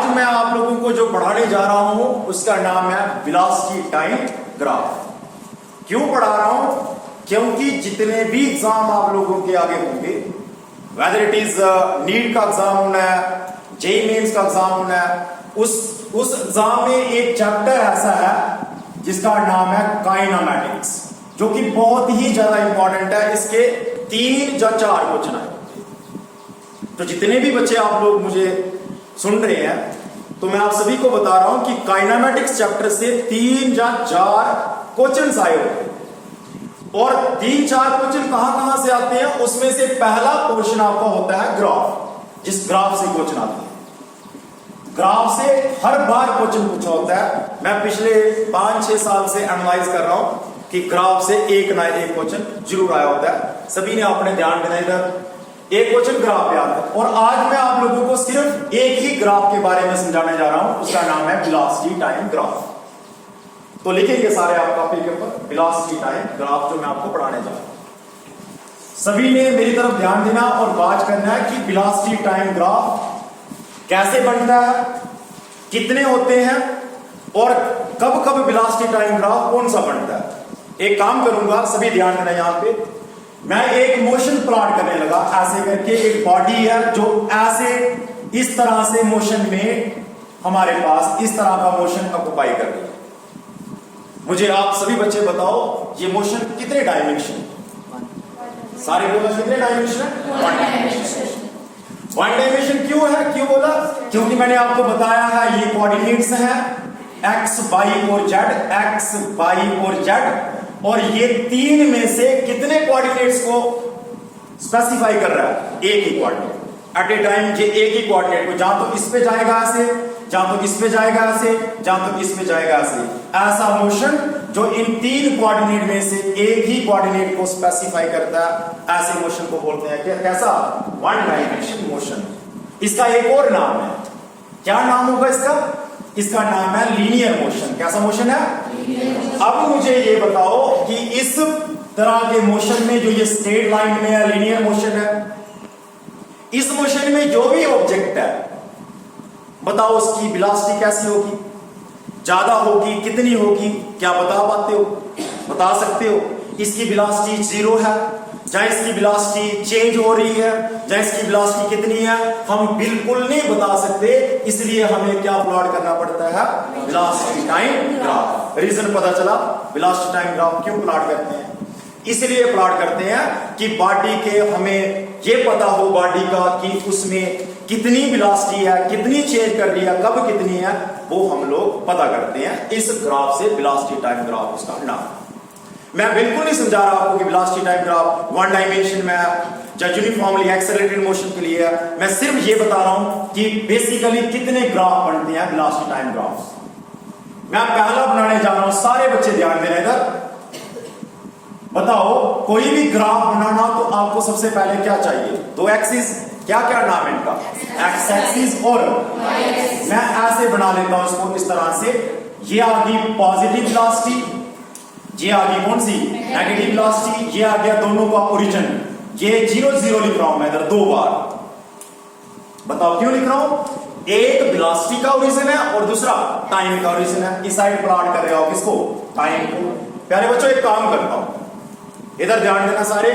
आज मैं आप लोगों को जो पढ़ाने जा रहा हूं उसका नाम है वेलोसिटी टाइम ग्राफ। क्यों पढ़ा रहा हूं? क्योंकि जितने भी एग्जाम आप लोगों के आगे होंगे, वेदर इट इज नीट का एग्जाम होना है, जेईई मेंस का एग्जाम होना है, उस एग्जाम में एक चैप्टर ऐसा है जिसका नाम है काइनेमैटिक्स, जो कि बहुत ही ज्यादा इंपॉर्टेंट है। इसके 3 या 4 क्वेश्चन आए। तो जितने भी बच्चे आप लोग मुझे सुन रहे हैं, तो मैं आप सभी को बता रहा हूं कि काइनेमैटिक्स चैप्टर से 3 या 4 क्वेश्चन आए होते हैं। और 3-4 क्वेश्चन कहां से आते हैं, उसमें से पहला क्वेश्चन आपका होता है ग्राफ। जिस ग्राफ से क्वेश्चन आते हैं, ग्राफ से हर बार क्वेश्चन पूछा होता है। मैं पिछले 5-6 साल से एनालाइज कर रहा हूं कि ग्राफ से एक ना एक क्वेश्चन जरूर आया होता है। सभी ने अपने ध्यान देना, इधर एक क्वेश्चन ग्राफ पे आता है। और आज मैं आप लोगों को सिर्फ एक ही ग्राफ के बारे में समझाने जा रहा हूं, उसका नाम है वेलोसिटी टाइम ग्राफ। तो लिखेंगे सारे आप कॉपी के ऊपर वेलोसिटी टाइम ग्राफ, जो मैं आपको पढ़ाने जा रहा हूं। सभी ने मेरी तरफ ध्यान देना और बात करना है कि वेलोसिटी टाइम ग्राफ कैसे बनता है, कितने होते हैं, और कब कब वेलोसिटी टाइम ग्राफ कौन सा बनता है। एक काम करूंगा, सभी ध्यान देना, यहां पे मैं एक मोशन प्लॉट करने लगा ऐसे करके। एक बॉडी है जो ऐसे इस तरह से मोशन में हमारे पास इस तरह का मोशन ऑक्युपाई कर रही है। मुझे आप सभी बच्चे बताओ, ये मोशन कितने डायमेंशन? सारे बोला कितने डायमेंशन? 1 डायमेंशन। 1 डायमेंशन क्यों है? क्यों बोला? क्योंकि मैंने आपको बताया है ये कोऑर्डिनेट्स हैं x, y और z, x, y और z, और ये 3 में से कितने कोऑर्डिनेट्स को स्पेसिफाई कर रहा है? एक ही कोऑर्डिनेट एट ए टाइम। ये एक ही कोऑर्डिनेट को जहां तो इस पे जाएगा ऐसे, जहां तो इस पे जाएगा ऐसे, जहां तो इस पे जाएगा ऐसे। ऐसा मोशन जो इन 3 कोऑर्डिनेट में से एक ही कोऑर्डिनेट को स्पेसिफाई करता है, ऐसे मोशन को बोलते हैं क्या? कैसा? 1 डायमेंशन मोशन। इसका एक और नाम है। क्या नाम होगा इसका? इसका नाम है लीनियर मोशन। कैसा मोशन है? अब मुझे ये बताओ कि इस तरह के मोशन में जो ये स्ट्रेट लाइन में है, लीनियर मोशन है, इस मोशन में जो भी ऑब्जेक्ट है, बताओ उसकी वेलोसिटी कैसी होगी? ज्यादा होगी? कितनी होगी? क्या बता पाते हो? बता सकते हो? इसकी वेलोसिटी 0 है, या इसकी वेलोसिटी चेंज हो रही है, या इसकी वेलोसिटी कितनी है, हम बिल्कुल नहीं बता सकते। इसलिए हमें क्या प्लॉट करना पड़ता है? Velocity time graph. रीजन पता चला वेलोसिटी टाइम ग्राफ क्यों प्लॉट करते हैं? इसलिए प्लॉट करते हैं कि बॉडी के हमें ये पता हो बॉडी का कि उसमें कितनी वेलोसिटी है, कितनी चेंज कर रही है, कब कितनी है, वो हम लोग पता करते हैं इस ग्राफ से। वेलोसिटी टाइम ग्राफ उसका नाम। मैं बिल्कुल नहीं समझा रहा आपको कि वेलोसिटी टाइम ग्राफ 1 डायमेंशन में है या यूनिफॉर्मली एक्सेलरेटेड मोशन के लिए है। मैं सिर्फ ये बता रहा हूं कि बेसिकली कितने ग्राफ बनते हैं वेलोसिटी टाइम ग्राफ। मैं पहला बनाने जा रहा हूं, सारे बच्चे ध्यान देना इधर। बताओ, कोई भी ग्राफ बनाना तो आपको सबसे पहले क्या चाहिए? 2 एक्सिस। क्या क्या नाम है इनका? एक्स एक्सिस और मैं ऐसे बना लेता हूं इसको इस तरह से। ये आ गई पॉजिटिव वेलोसिटी, ये आ गई कौन सी? Negative velocity. ये आ गया दोनों का ओरिजिन। ये 0-0 लिख रहा हूं मैं इधर 2 बार। बताओ क्यों लिख रहा हूं? एक वेलोसिटी का ओरिजिन है और दूसरा टाइम का ओरिजिन है। इस साइड प्लॉट कर रहे हो किसको? टाइम को। प्यारे बच्चों, एक काम करता हूं, इधर ध्यान देना सारे।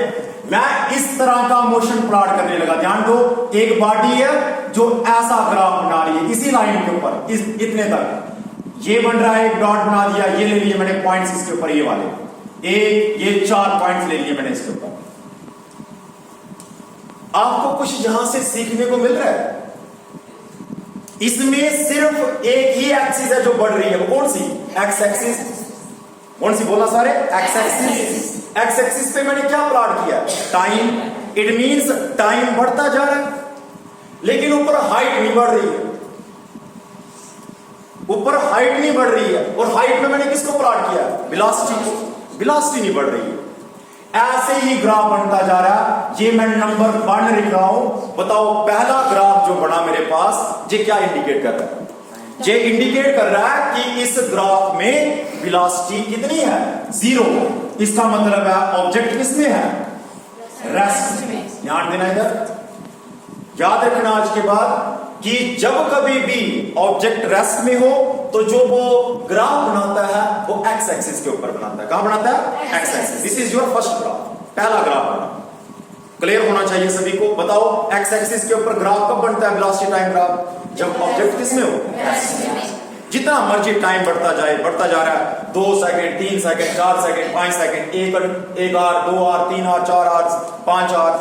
मैं इस तरह का मोशन प्लॉट करने लगा। ध्यान दो, एक बॉडी है जो ऐसा ग्राफ बना रही है इसी लाइन के ऊपर, इतने तक ये बन रहा है। एक डॉट बना दिया, ये ले लिए मैंने पॉइंट्स इसके ऊपर, ये वाले ये 4 पॉइंट्स ले लिए मैंने इसके ऊपर। आपको कुछ यहां से सीखने को मिल रहा है? इसमें सिर्फ एक ही एक्सिस है जो बढ़ रही है, वो कौन सी? X axis. कौन सी बोला सारे? X axis. एक्स एक्सिस पे मैंने क्या प्लॉट किया? टाइम। इट मींस टाइम बढ़ता जा रहा है, लेकिन ऊपर हाइट नहीं बढ़ रही है। ऊपर हाइट नहीं बढ़ रही है, और हाइट में मैंने किसको प्लॉट किया? वेलोसिटी को। वेलोसिटी नहीं बढ़ रही है। ऐसे ही ग्राफ बनता जा रहा है। ये मैं नंबर 1 लिख रहा हूं। बताओ, पहला ग्राफ जो बना मेरे पास, ये क्या इंडिकेट कर रहा है? ये इंडिकेट कर रहा है कि इस ग्राफ में वेलोसिटी कितनी है? 0। इसका मतलब है ऑब्जेक्ट किसमें है? रेस्ट। ध्यान देना इधर, याद रखना आज के बाद कि जब कभी भी ऑब्जेक्ट रेस्ट में हो तो जो वो ग्राफ बनाता है वो एक्स एक्सिस के ऊपर बनाता है। कहां बनाता है? X axis. This is your first graph, पहला ग्राफ बना। क्लियर होना चाहिए सभी को। बताओ एक्स एक्सिस के ऊपर ग्राफ कब बनता है? वेलोसिटी टाइम ग्राफ, जब ऑब्जेक्ट किसमें हो? जितना मर्जी टाइम बढ़ता जा रहा है, 2 second, 3 second, 4 second, 5 second, 1 hour, 2 hour, 3 hour, 4 hour, 5 hour,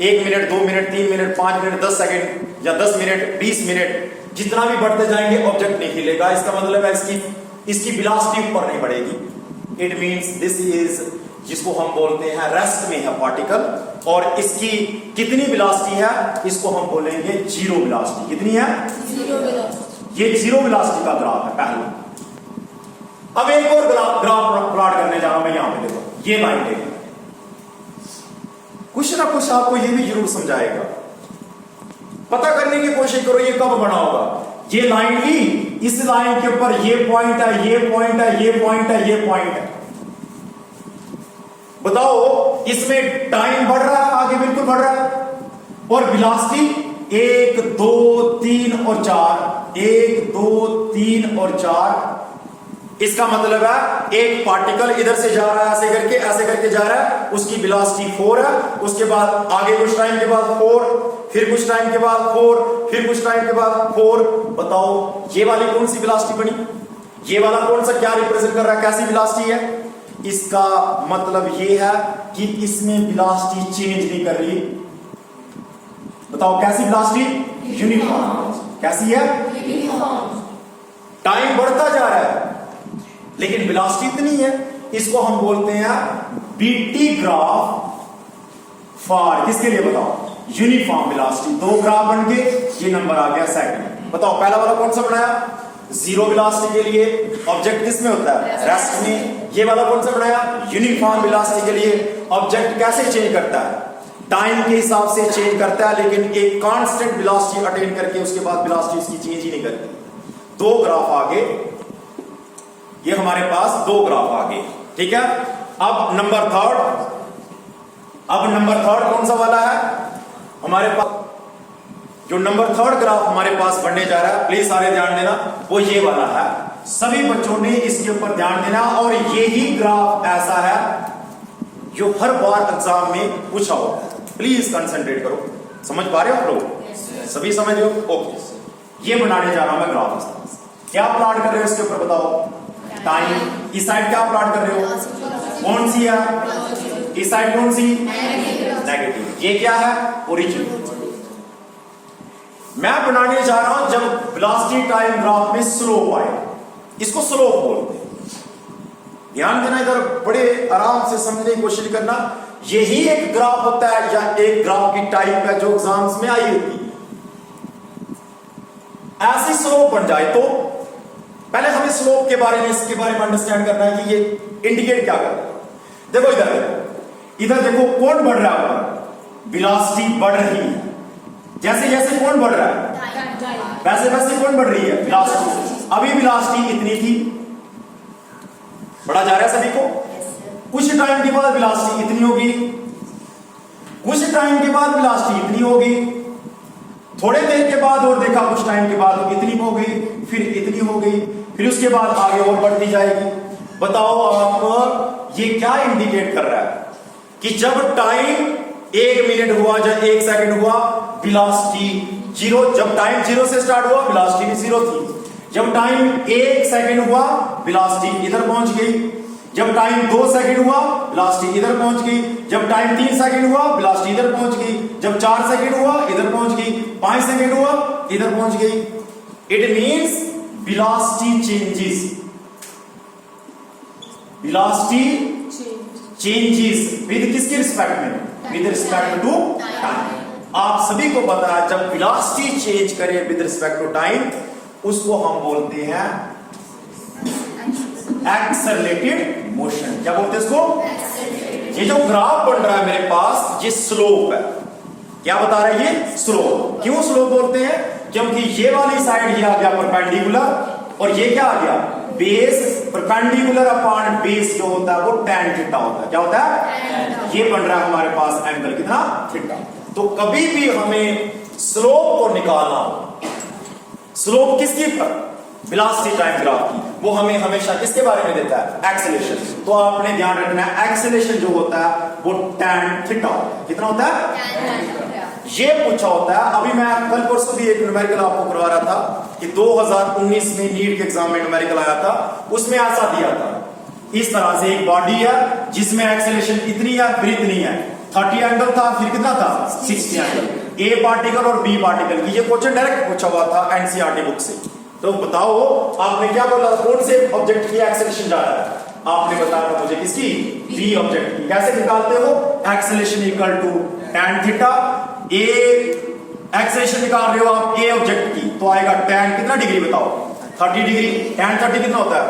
1 minute, 2 minute, 3 minute, 5 minute, 10 second या 10 मिनट, 20 मिनट, जितना भी बढ़ते जाएंगे ऑब्जेक्ट नहीं हिलेगा। इसका मतलब है इसकी वेलोसिटी ऊपर नहीं बढ़ेगी। इट मींस दिस इज, जिसको हम बोलते हैं रेस्ट में है पार्टिकल, और इसकी कितनी वेलोसिटी है इसको हम बोलेंगे जीरो वेलोसिटी। कितनी है? Zero velocity. ये जीरो वेलोसिटी का ग्राफ है पहला। अब एक और ग्राफ प्लॉट करने जा रहा हूं मैं। यहां पे देखो, ये लाइन देखो, कुछ ना कुछ आपको ये भी जरूर समझाएगा। पता करने की कोशिश करो ये कब बना होगा। ये लाइन ली, इस लाइन के ऊपर ये पॉइंट है, ये पॉइंट है, ये पॉइंट है, ये पॉइंट है। बताओ इसमें टाइम बढ़ रहा है, आगे बिल्कुल बढ़ रहा है, और वेलोसिटी 1 2 3 और 4, 1 2 3 और 4। इसका मतलब है एक पार्टिकल इधर से जा रहा है, ऐसे करके जा रहा है, उसकी वेलोसिटी 4 है। उसके बाद आगे कुछ टाइम के बाद 4, फिर कुछ टाइम के बाद 4, फिर कुछ टाइम के बाद 4। बताओ ये वाली कौन सी वेलोसिटी बनी? ये वाला कौन सा क्या रिप्रेजेंट कर रहा है, कैसी वेलोसिटी है? इसका मतलब ये है कि इसमें वेलोसिटी चेंज नहीं कर रही। बताओ कैसी वेलोसिटी? यूनिफॉर्म। कैसी है? यूनिफॉर्म। टाइम बढ़ता जा रहा है लेकिन वेलोसिटी इतनी है, इसको हम बोलते हैं बीटी ग्राफ फॉर, किसके लिए बताओ? Uniform velocity. 2 ग्राफ बन के ये नंबर आ गया सेकंड। बताओ पहला वाला कौन सा बनाया? जीरो वेलोसिटी के लिए ऑब्जेक्ट किस में होता है? रेस्ट में। ये वाला कौन सा बनाया? यूनिफॉर्म वेलोसिटी के लिए ऑब्जेक्ट कैसे चेंज करता है? टाइम के हिसाब से चेंज करता है, लेकिन एक कांस्टेंट वेलोसिटी अटेन करके उसके बाद वेलोसिटी इसकी चेंज ही नहीं करती। 2 ग्राफ आगे, ये हमारे पास 2 ग्राफ आगे, ठीक है। अब नंबर थर्ड कौन सा वाला है हमारे पास? जो नंबर 3 ग्राफ हमारे पास बनने जा रहा है, प्लीज सारे ध्यान देना, वो ये वाला है। सभी बच्चों ने इसके ऊपर ध्यान देना, और यही ग्राफ ऐसा है जो हर बार एग्जाम में पूछा होता है। प्लीज कंसंट्रेट करो। समझ पा रहे हो आप लोग? सभी समझ रहे हो? ओके। ये बनाने जा रहा हूं मैं ग्राफ इस तरह से। क्या प्लॉट कर रहे हो इसके ऊपर बताओ? टाइम। इस साइड क्या प्लॉट कर रहे हो? कौन सी है? इस साइड कौन सी? नेगेटिव। ये क्या है? ओरिजिन। मैं बनाने जा रहा हूं जब वेलोसिटी टाइम ग्राफ में स्लोप आए, इसको स्लोप बोलते हैं। ध्यान देना, इधर बड़े आराम से समझने की कोशिश करना। यही एक ग्राफ होता है या एक ग्राफ की टाइप है जो एग्जाम्स में आई होती है। ऐसी स्लोप बन जाए तो पहले हमें स्लोप के बारे में, इसके बारे में अंडरस्टैंड करना है कि ये इंडिकेट क्या करता है। देखो इधर देखो कौन बढ़ रहा है? वेलोसिटी बढ़ रही है। जैसे जैसे कौन बढ़ रहा है वैसे वैसे कौन बढ़ रही है? वेलोसिटी। अभी वेलोसिटी इतनी थी, बढ़ा जा रहा है सभी को। कुछ टाइम के बाद वेलोसिटी इतनी होगी, कुछ टाइम के बाद वेलोसिटी इतनी होगी, थोड़े देर के बाद और देखा कुछ टाइम के बाद इतनी हो गई, फिर इतनी हो गई, फिर उसके बाद आगे और बढ़ती जाएगी। बताओ आप ये क्या इंडिकेट कर रहा है कि जब टाइम 1 मिनट हुआ या 1 सेकंड हुआ, वेलोसिटी जीरो। जब टाइम 0 से स्टार्ट हुआ वेलोसिटी भी 0 थी। जब टाइम 1 सेकंड हुआ वेलोसिटी इधर पहुंच गई। जब टाइम 2 सेकंड हुआ वेलोसिटी इधर पहुंच गई। जब टाइम 3 सेकंड हुआ वेलोसिटी इधर पहुंच गई। जब 4 सेकंड हुआ इधर पहुंच गई। 5 सेकंड हुआ इधर पहुंच गई। It means velocity changes. Velocity changes with किसके रिस्पेक्ट में? With respect to time. आप सभी को पता है जब वेलोसिटी चेंज करे विद रिस्पेक्ट टू टाइम, उसको हम बोलते हैं एक्सेलरेटेड मोशन। क्या बोलते हैं इसको? ये जो ग्राफ बन रहा है मेरे पास, ये स्लोप है। क्या बता रहा है ये? स्लोप। क्यों स्लोप बोलते हैं? क्योंकि ये वाली साइड ये आ गया परपेंडिकुलर, और ये क्या आ गया? बेस। परपेंडिकुलर अपॉन बेस जो होता है वो tan थीटा होता है। क्या होता है? ये बन रहा है हमारे पास एंगल कितना? थीटा। तो कभी भी हमें स्लोप को निकालना हो स्लोप किसकी पर? वेलोसिटी टाइम ग्राफ की। वो हमें हमेशा किसके बारे में देता है? एक्सेलरेशन। तो आपने ध्यान रखना है एक्सेलरेशन जो होता है वो tan थीटा। कितना होता है? ये पूछा होता है। अभी मैं कल परसों भी एक न्यूमेरिकल आपको करवा रहा था कि 2019 में नीट के एग्जाम में न्यूमेरिकल आया था, उसमें ऐसा दिया था इस तरह से एक बॉडी है जिसमें एक्सेलरेशन इतनी है फिर इतनी है, 30 एंगल था फिर कितना था 60 एंगल, ए पार्टिकल और बी पार्टिकल की। ये क्वेश्चन डायरेक्ट पूछा हुआ था एनसीईआरटी बुक से। तो बताओ आपने क्या बोला, कौन से ऑब्जेक्ट की एक्सेलरेशन जा रहा है? आपने बताया था मुझे किसकी? बी ऑब्जेक्ट की। कैसे निकालते हो? Acceleration equal to tan theta. A acceleration निकाल रहे हो आप ए ऑब्जेक्ट की, तो आएगा tan कितना डिग्री बताओ? 30 डिग्री। tan 30 कितना होता है?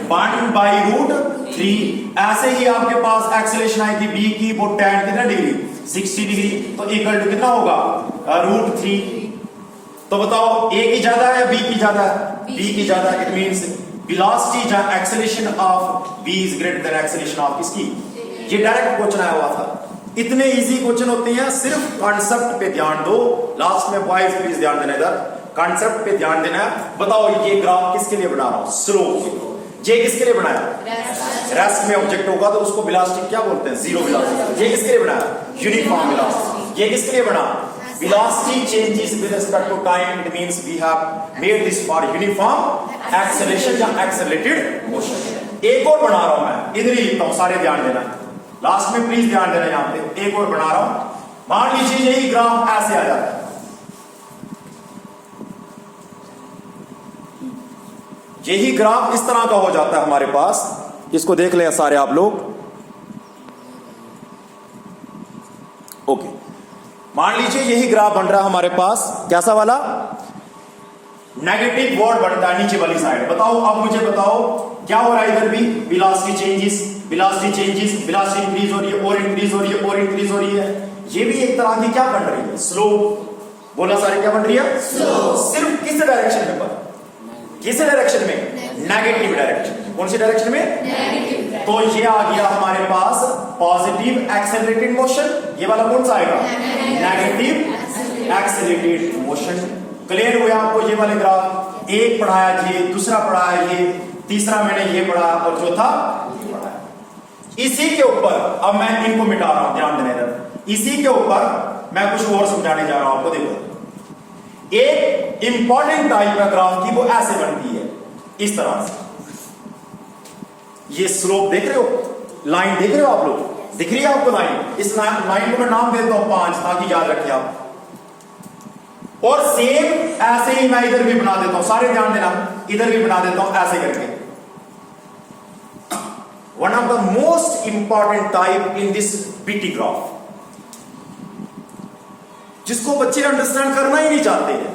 1/√3। ऐसे ही आपके पास एक्सेलरेशन आई थी बी की, वो tan कितना डिग्री? 60 डिग्री। तो इक्वल टू कितना होगा? √3। तो बताओ ए की ज्यादा है या बी की ज्यादा है? बी की ज्यादा। इट मींस वेलोसिटी या acceleration of B is greater than acceleration of किसकी? ये डायरेक्ट क्वेश्चन आया हुआ था। इतने इजी क्वेश्चन होते हैं, सिर्फ कॉन्सेप्ट पे ध्यान दो। लास्ट में बॉयज प्लीज ध्यान देना, इधर कॉन्सेप्ट पे ध्यान देना है। बताओ ये ग्राफ किसके लिए बना रहा हूं? स्लोप। ये किसके लिए बनाया? रेस्ट में ऑब्जेक्ट होगा तो उसको वेलोसिटी क्या बोलते हैं? Zero velocity. ये किसके लिए बनाया? Uniform velocity. ये किसके लिए बना? velocity changes with respect to time. It means we have made this for uniform acceleration या accelerated motion. एक और बना रहा हूं मैं, इधर ही लिखता हूं, सारे ध्यान देना। लास्ट में प्लीज ध्यान देना। यहां पे एक और बना रहा हूं। मान लीजिए यही ग्राफ ऐसे आ जाता है, यही ग्राफ इस तरह का हो जाता है हमारे पास। इसको देख लें सारे आप लोग। ओके, मान लीजिए यही ग्राफ बन रहा है हमारे पास, कैसा वाला? नेगेटिव वर्ड बनता है नीचे वाली साइड। बताओ अब मुझे बताओ क्या हो रहा है इधर भी? Velocity changes, velocity changes, velocity increase हो रही है और इंक्रीज हो रही है और इंक्रीज हो रही है। ये भी एक तरह की क्या बन रही है? स्लोप। बोला सारे क्या बन रही है? स्लोप। सिर्फ किस डायरेक्शन में? पर किस डायरेक्शन में? Negative direction. कौन सी डायरेक्शन में? नेगेटिव। तो ये आ गया हमारे पास पॉजिटिव एक्सेलरेटेड मोशन। ये वाला कौन सा आएगा? Negative accelerated motion. क्लियर हुआ आपको ये वाले ग्राफ? एक पढ़ाया ये, दूसरा पढ़ाया ये, तीसरा मैंने ये पढ़ा और चौथा ये पढ़ा। इसी के ऊपर अब मैं इनको मिटा रहा हूं, ध्यान देना। इसी के ऊपर मैं कुछ और समझाने जा रहा हूं आपको। देखो एक इंपॉर्टेंट टाइप का ग्राफ की, वो ऐसे बनती है इस तरह से। ये स्लोप देख रहे हो? लाइन देख रहे हो आप लोग? दिख रही है आपको लाइन? इस लाइन को मैं नाम देता हूं 5 ताकि याद रखें आप। और सेम ऐसे ही मैं इधर भी बना देता हूं, सारे ध्यान देना। इधर भी बना देता हूं ऐसे करके। One of the most important type in this BT graph, जिसको बच्चे अंडरस्टैंड करना ही नहीं चाहते हैं,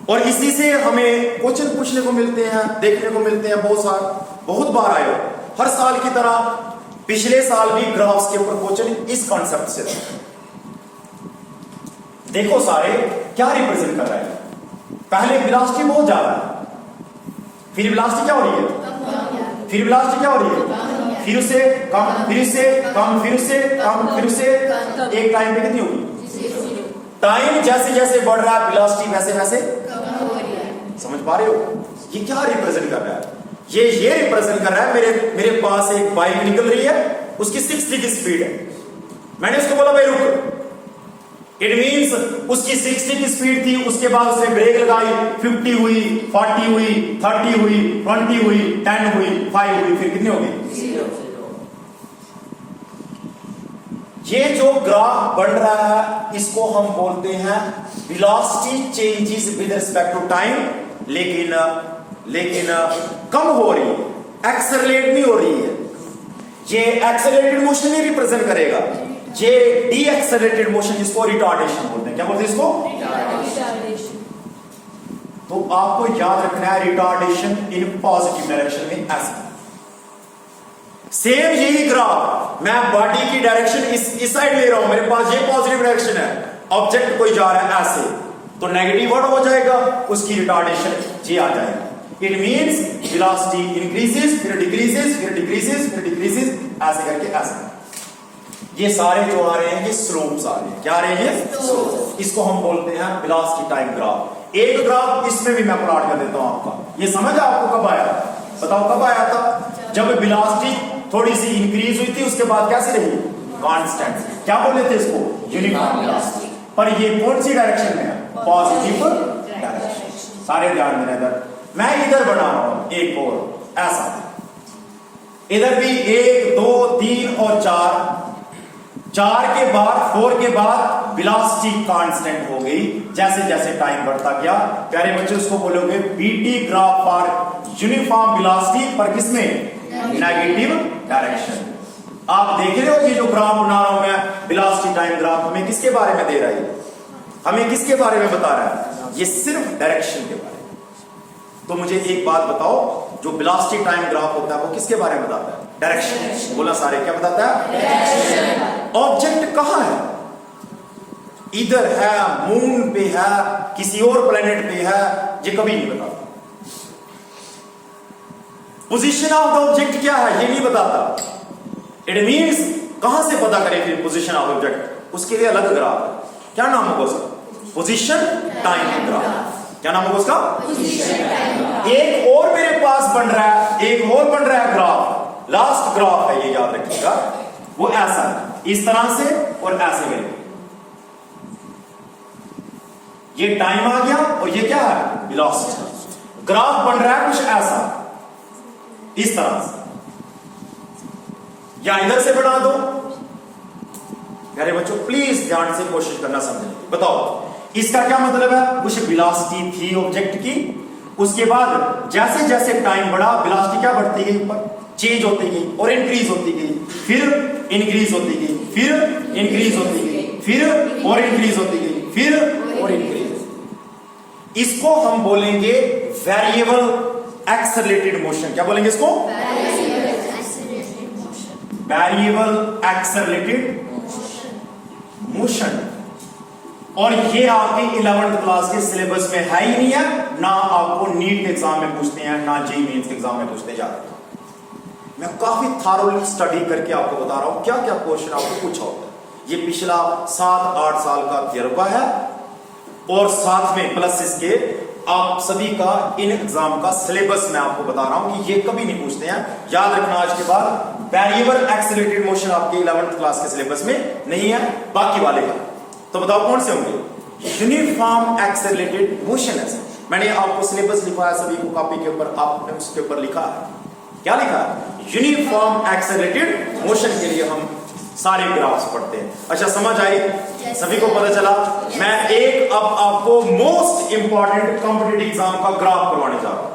और इसी से हमें क्वेश्चन पूछने को मिलते हैं, देखने को मिलते हैं। बहुत बार आए हो, हर साल की तरह पिछले साल भी ग्राफ्स के ऊपर क्वेश्चन इस कॉन्सेप्ट से था। देखो सारे क्या रिप्रेजेंट कर रहा है? पहले वेलोसिटी बहुत ज्यादा है, फिर वेलोसिटी क्या हो रही है? फिर वेलोसिटी क्या हो रही है? फिर से कम, फिर से कम, फिर से कम, फिर से एक टाइम पे कितनी होगी? टाइम जैसे जैसे बढ़ रहा है वेलोसिटी वैसे वैसे समझ पा रहे हो? ये क्या रिप्रेजेंट कर रहा है? ये रिप्रेजेंट कर रहा है मेरे पास एक बाइक निकल रही है, उसकी 60 की स्पीड है। मैंने उसको बोला भाई रुक। इट मींस उसकी 60 की स्पीड थी, उसके बाद उसने ब्रेक लगाई, 50 हुई, 40 हुई, 30 हुई, 20 हुई, 10 हुई, 5 हुई, फिर कितनी होगी? 0। ये जो ग्राफ बन रहा है इसको हम बोलते हैं velocity changes with respect to time. लेकिन कम हो रही है, एक्सेलरेट नहीं हो रही है। ये एक्सेलरेटेड मोशन नहीं रिप्रेजेंट करेगा, ये डी एक्सेलरेटेड मोशन, जिसको रिटार्डेशन बोलते हैं। क्या बोलते हैं इसको? रिटार्डेशन। तो आपको याद रखना है रिटार्डेशन इन पॉजिटिव डायरेक्शन में ऐसे। सेम यही ग्राफ मैं बॉडी की डायरेक्शन इस साइड ले रहा हूं, मेरे पास ये पॉजिटिव डायरेक्शन है, ऑब्जेक्ट कोई जा रहा है ऐसे, तो नेगेटिव वर्ड हो जाएगा, उसकी रिटार्डेशन ये आ जाएगा। इट मींस वेलोसिटी इंक्रीजेस, फिर डिक्रीजेस, फिर डिक्रीजेस, फिर डिक्रीजेस, ऐसे करके ऐसे। ये सारे जो आ रहे हैं ये स्लोप्स आ रहे हैं। क्या आ रहे हैं? इसको हम बोलते हैं वेलोसिटी टाइम ग्राफ। एक ग्राफ इसमें भी मैं प्लॉट कर देता हूं आपका। ये समझ आपको कब आया? बताओ कब आया था? जब वेलोसिटी थोड़ी सी इंक्रीज हुई थी, उसके बाद कैसे रही? कांस्टेंट। क्या बोले थे इसको? Uniform velocity. पर ये कौन सी डायरेक्शन में है? Positive direction. सारे ध्यान देना इधर। मैं इधर बना रहा हूं एक और ऐसा, इधर भी 1 2 3 और 4 के बाद 4 के बाद वेलोसिटी कांस्टेंट हो गई जैसे जैसे टाइम बढ़ता गया। प्यारे बच्चों इसको बोलोगे BT graph for uniform velocity, पर किसमें? Negative direction. आप देख रहे हो कि जो ग्राफ बना रहा हूं मैं वेलोसिटी टाइम ग्राफ, हमें किसके बारे में दे रहा है? हमें किसके बारे में बता रहा है? ये सिर्फ डायरेक्शन के बारे में। तो मुझे एक बात बताओ, जो वेलोसिटी टाइम ग्राफ होता है वो किसके बारे में बताता है? डायरेक्शन। बोला सारे, क्या बताता है? डायरेक्शन। ऑब्जेक्ट कहां है? इधर है, मून पे है, किसी और प्लेनेट पे है, ये कभी नहीं बताता। पोजीशन ऑफ द ऑब्जेक्ट क्या है ये नहीं बताता। इट मींस कहां से पता करें फिर पोजीशन ऑफ ऑब्जेक्ट? उसके लिए अलग ग्राफ है। क्या नाम होगा उसका? Position time graph. क्या नाम होगा उसका? Position time. एक और मेरे पास बन रहा है, एक और बन रहा है ग्राफ, लास्ट ग्राफ है ये, याद रखिएगा। वो ऐसा है, इस तरह से और ऐसे करेंगे। ये टाइम आ गया और ये क्या है? वेलोसिटी। ग्राफ बन रहा है कुछ ऐसा, इस तरह से, या इधर से बना दो। प्यारे बच्चों प्लीज ध्यान से कोशिश करना समझने। बताओ इसका क्या मतलब है? कुछ वेलोसिटी थी ऑब्जेक्ट की, उसके बाद जैसे जैसे टाइम बढ़ा वेलोसिटी क्या बढ़ती गई? ऊपर चेंज होती गई और इंक्रीज होती गई, फिर इंक्रीज होती गई, फिर इंक्रीज होती गई, फिर और इंक्रीज होती गई, फिर और इंक्रीज। इसको हम बोलेंगे वेरिएबल एक्सेलरेटेड मोशन। क्या बोलेंगे इसको? Variable accelerated motion. और ये आपके 11th क्लास के सिलेबस में है ही नहीं है, ना आपको नीट के एग्जाम में पूछते हैं, ना जेईई मेंस के एग्जाम में पूछते जाते हैं। मैं काफी थारोली स्टडी करके आपको बता रहा हूं क्या क्या क्वेश्चन आपको पूछा होता है। ये पिछला 7-8 साल का तजुर्बा है, और साथ में प्लस इसके आप सभी का इन एग्जाम का सिलेबस मैं आपको बता रहा हूं कि ये कभी नहीं पूछते हैं। याद रखना आज के बाद, वेरिएबल एक्सेलरेटेड मोशन आपके 11th क्लास के सिलेबस में नहीं है, बाकी वाले का। तो बताओ कौन से होंगे? यूनिफॉर्म एक्सेलरेटेड मोशन है। मैंने आपको सिलेबस लिखवाया सभी को कॉपी के ऊपर, आपने उसके ऊपर लिखा है। क्या लिखा है? यूनिफॉर्म एक्सेलरेटेड मोशन के लिए हम सारे ग्राफ्स पढ़ते हैं। अच्छा समझ आई? सभी को पता चला? मैं एक अब आपको मोस्ट इंपॉर्टेंट कॉम्पिटिटिव एग्जाम का ग्राफ करवाने जा रहा हूं।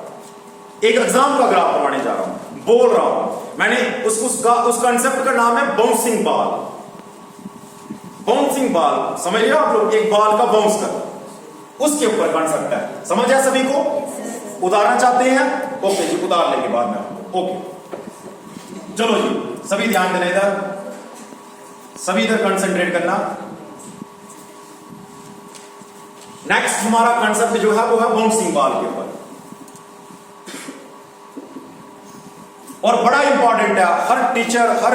एक एग्जाम का ग्राफ करवाने जा रहा हूं, बोल रहा हूं मैंने। उस कंसेप्ट का नाम है बाउंसिंग बॉल। बाउंसिंग बॉल समझ लिया आप लोग? एक बॉल का बाउंस कर, उसके ऊपर कंसेप्ट है। समझ आया सभी को? उदाहरण चाहते हैं? ओके जी, उदाहरण लेंगे बाद में आपको। ओके चलो जी, सभी ध्यान देना इधर, सभी इधर कंसंट्रेट करना। नेक्स्ट हमारा कंसेप्ट जो है वो है बाउंसिंग बॉल के ऊपर, और बड़ा इंपॉर्टेंट है। हर टीचर, हर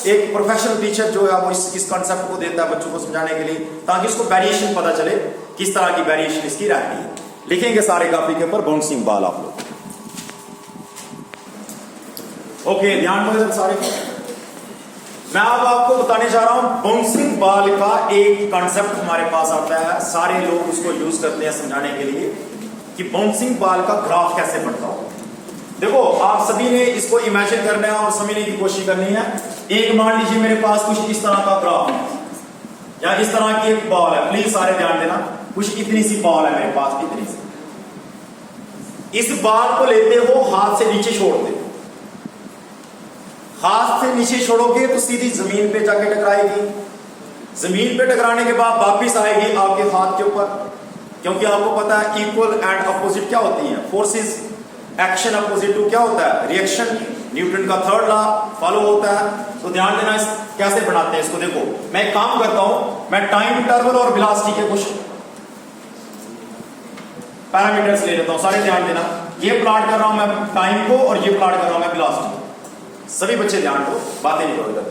एक प्रोफेशनल टीचर जो है वो इस कंसेप्ट को देता है बच्चों को समझाने के लिए, ताकि इसको वेरिएशन पता चले, किस तरह की वेरिएशन इसकी रहती है। लिखेंगे सारे कॉपी के ऊपर बाउंसिंग बॉल आप लोग। ओके ध्यान दो सारे। मैं अब आपको बताने जा रहा हूं बाउंसिंग बॉल का एक कंसेप्ट हमारे पास आता है, सारे लोग उसको यूज करते हैं समझाने के लिए कि बाउंसिंग बॉल का ग्राफ कैसे बनता हो। देखो आप सभी ने इसको इमेजिन करना है और समझने की कोशिश करनी है। एक मान लीजिए मेरे पास कुछ इस तरह का ग्राफ है, या इस तरह की एक बॉल है। प्लीज सारे ध्यान देना, कुछ इतनी सी बॉल है मेरे पास, इतनी सी। इस बॉल को लेते हो, हाथ से नीचे छोड़ दे। हाथ से नीचे छोड़ोगे तो सीधी जमीन पे जाके टकराएगी। जमीन पे टकराने के बाद वापिस आएगी आपके हाथ के ऊपर, क्योंकि आपको पता है इक्वल एंड अपोजिट क्या होती है फोर्सेस। एक्शन अपोजिट टू क्या होता है? रिएक्शन। न्यूटन का थर्ड लॉ फॉलो होता है। तो ध्यान देना इस कैसे बनाते हैं इसको। देखो मैं एक काम करता हूं, मैं टाइम इंटरवल और वेलोसिटी के कुछ पैरामीटर्स ले लेता हूं। सारे ध्यान देना, ये प्लॉट कर रहा हूं मैं टाइम को और ये प्लॉट कर रहा हूं मैं वेलोसिटी। सभी बच्चे ध्यान दो, बातें नहीं करो इधर।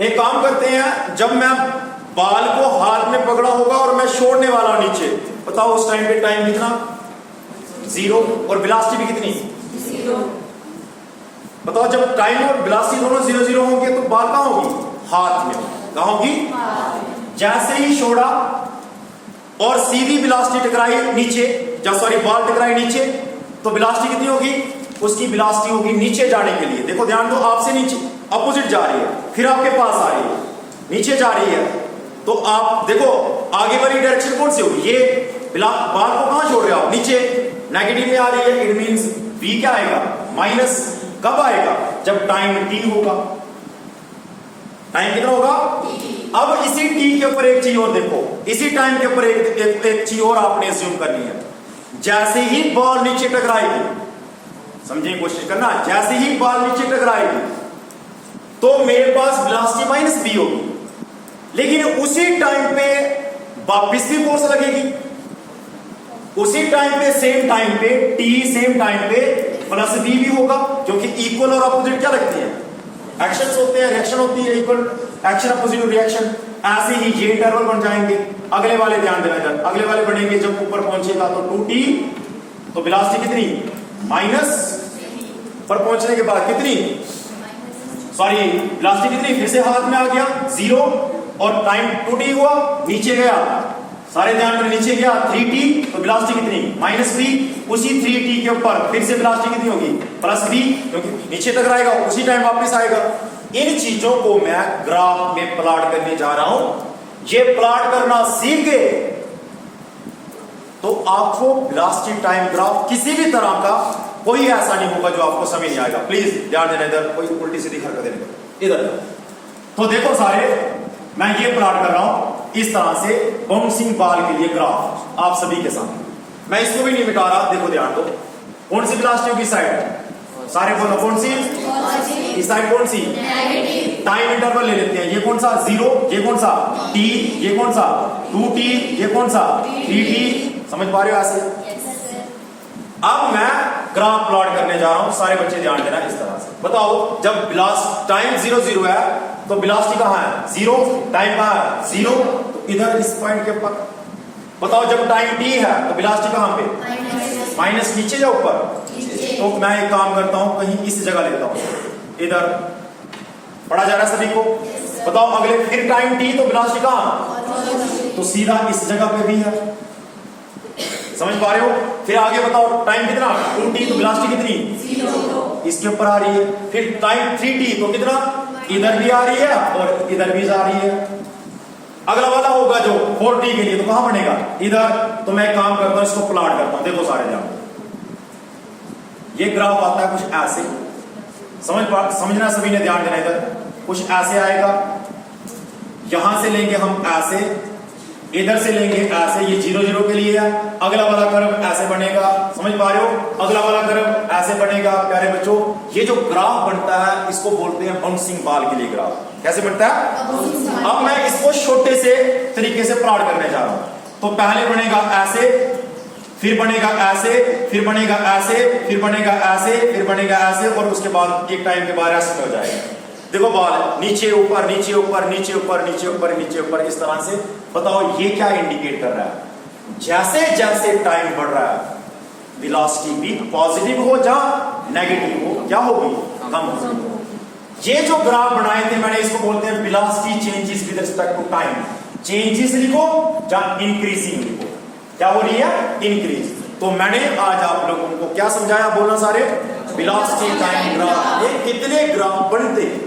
एक काम करते हैं, जब मैं बाल को हाथ में पकड़ा होगा और मैं छोड़ने वाला नीचे, बताओ उस टाइम पे टाइम कितना? 0 और वेलोसिटी भी कितनी? 0। बताओ जब टाइम और वेलोसिटी दोनों 0 0 होंगे तो बाल कहां होगी? हाथ में। कहां होगी? जैसे ही छोड़ा और सीधी वेलोसिटी टकराई नीचे, सॉरी बाल टकराई नीचे, तो वेलोसिटी कितनी होगी? उसकी वेलोसिटी होगी नीचे जाने के लिए। देखो ध्यान दो, आपसे नीचे अपोजिट जा रही है, फिर आपके पास आ रही है, नीचे जा रही है, तो आप देखो आगे वाली डायरेक्शन कौन सी होगी? ये बाल को कहां छोड़ रहे हो आप? नीचे। नेगेटिव में आ रही है, इट मींस v क्या आएगा? माइनस। कब आएगा? जब टाइम t होगा। टाइम कितना होगा? अब इसी t के ऊपर एक चीज और देखो, इसी टाइम के ऊपर एक चीज और आपने अज्यूम करनी है। जैसे ही बॉल नीचे टकराएगी, समझने की कोशिश करना, जैसे ही बॉल नीचे टकराएगी तो मेरे पास वेलोसिटी माइनस v होगी, लेकिन उसी टाइम पे वापिस भी फोर्स लगेगी। उसी टाइम पे, सेम टाइम पे t, सेम टाइम पे प्लस v भी होगा, क्योंकि इक्वल और अपोजिट क्या लगते हैं? एक्शंस होते हैं, रिएक्शन होती है, इक्वल एक्शन अपोजिट रिएक्शन। ऐसे ही ये इंटरवल बन जाएंगे। अगले वाले ध्यान देना, जब अगले वाले बनेंगे, जब ऊपर पहुंचेगा तो 2t, तो वेलोसिटी कितनी? माइनस। पर पहुंचने के बाद कितनी? सॉरी वेलोसिटी कितनी? फिर से हाथ में आ गया 0 और टाइम 2t हुआ, नीचे गया, सारे ध्यान में, नीचे गया 3t, तो वेलोसिटी कितनी? Minus v। उसी 3t के ऊपर फिर से वेलोसिटी कितनी होगी? प्लस v, क्योंकि नीचे टकराएगा, उसी टाइम वापस आएगा। इन चीजों को मैं ग्राफ में प्लॉट करने जा रहा हूं। ये प्लॉट करना सीख गए तो आपको वेलोसिटी टाइम ग्राफ किसी भी तरह का कोई ऐसा नहीं होगा जो आपको समझ नहीं आएगा। प्लीज ध्यान देना, इधर कोई उल्टी सीधी हरकत नहीं, इधर। तो देखो सारे, मैं ये प्लॉट कर रहा हूं इस तरह से बाउंसिंग बॉल के लिए ग्राफ आप सभी के सामने। मैं इसको भी नहीं मिटा रहा, देखो ध्यान दो। कौन सी वेलोसिटी होगी साइड? सारे बोलो कौन सी? इस साइड कौन सी? टाइम इंटरवल ले लेते हैं। ये कौन सा? 0, ये कौन सा? t, ये कौन सा? 2t, ये कौन सा? 3t। समझ पा रहे हो ऐसे? अब मैं ग्राफ प्लॉट करने जा रहा हूं, सारे बच्चे ध्यान देना इस तरह से। बताओ जब टाइम 0 0 है तो वेलोसिटी कहां है? 0। टाइम कहां है? 0। तो इधर इस पॉइंट के ऊपर। बताओ जब टाइम t है तो वेलोसिटी कहां पे? माइनस। नीचे या ऊपर? तो मैं एक काम करता हूं, कहीं इस जगह लेता हूं, इधर। पढ़ा जा रहा है सभी को? बताओ अगले फिर टाइम t, तो वेलोसिटी कहां? तो सीधा इस जगह पे भी है। समझ पा रहे हो? फिर आगे बताओ टाइम कितना? 2t, तो वेलोसिटी कितनी? 0 इसके ऊपर आ रही है। फिर टाइम 3t, तो कितना? इधर भी आ रही है और इधर भी जा रही है। अगला वाला होगा जो 4t के लिए, तो कहां बनेगा? इधर। तो मैं काम करता हूं, इसको प्लॉट करता हूं। देखो सारे ध्यान, ये ग्राफ आता है कुछ ऐसे, समझना सभी ने ध्यान देना। इधर कुछ ऐसे आएगा, यहां से लेंगे हम ऐसे, इधर से लेंगे ऐसे, ये 0 0 के लिए है। अगला वाला कर्व ऐसे बनेगा, समझ पा रहे हो? अगला वाला कर्व ऐसे बनेगा। प्यारे बच्चों, ये जो ग्राफ बनता है इसको बोलते हैं बाउंसिंग बॉल के लिए ग्राफ। कैसे बनता है? अब मैं इसको छोटे से तरीके से प्लॉट करने जा रहा हूं। तो पहले बनेगा ऐसे, फिर बनेगा ऐसे, फिर बनेगा ऐसे, फिर बनेगा ऐसे, फिर बनेगा ऐसे, और उसके बाद एक टाइम के बाद ऐसे हो जाएगा। देखो बॉल नीचे ऊपर नीचे ऊपर नीचे ऊपर नीचे ऊपर नीचे ऊपर, इस तरह से। बताओ ये क्या इंडिकेट कर रहा है? जैसे जैसे टाइम बढ़ रहा है वेलोसिटी भी पॉजिटिव हो या नेगेटिव हो, क्या होगी? कम होगी। ये जो ग्राफ बनाए थे मैंने, इसको बोलते हैं velocity changes with respect to time. Changes लिखो या इंक्रीजिंग लिखो, क्या हो रही है? इंक्रीज। तो मैंने आज आप लोगों को क्या समझाया? बोलना सारे, वेलोसिटी टाइम ग्राफ। ये कितने ग्राफ बनते हैं।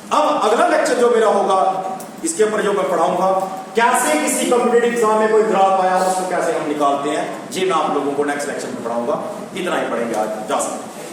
अब अगला लेक्चर जो मेरा होगा, इसके ऊपर जो मैं पढ़ाऊंगा, कैसे किसी कॉम्पिटिटिव एग्जाम में कोई ग्राफ आया उसको कैसे हम निकालते हैं, ये मैं आप लोगों को नेक्स्ट लेक्चर में पढ़ाऊंगा। इतना ही पढ़ेंगे आज, जा सकते हैं।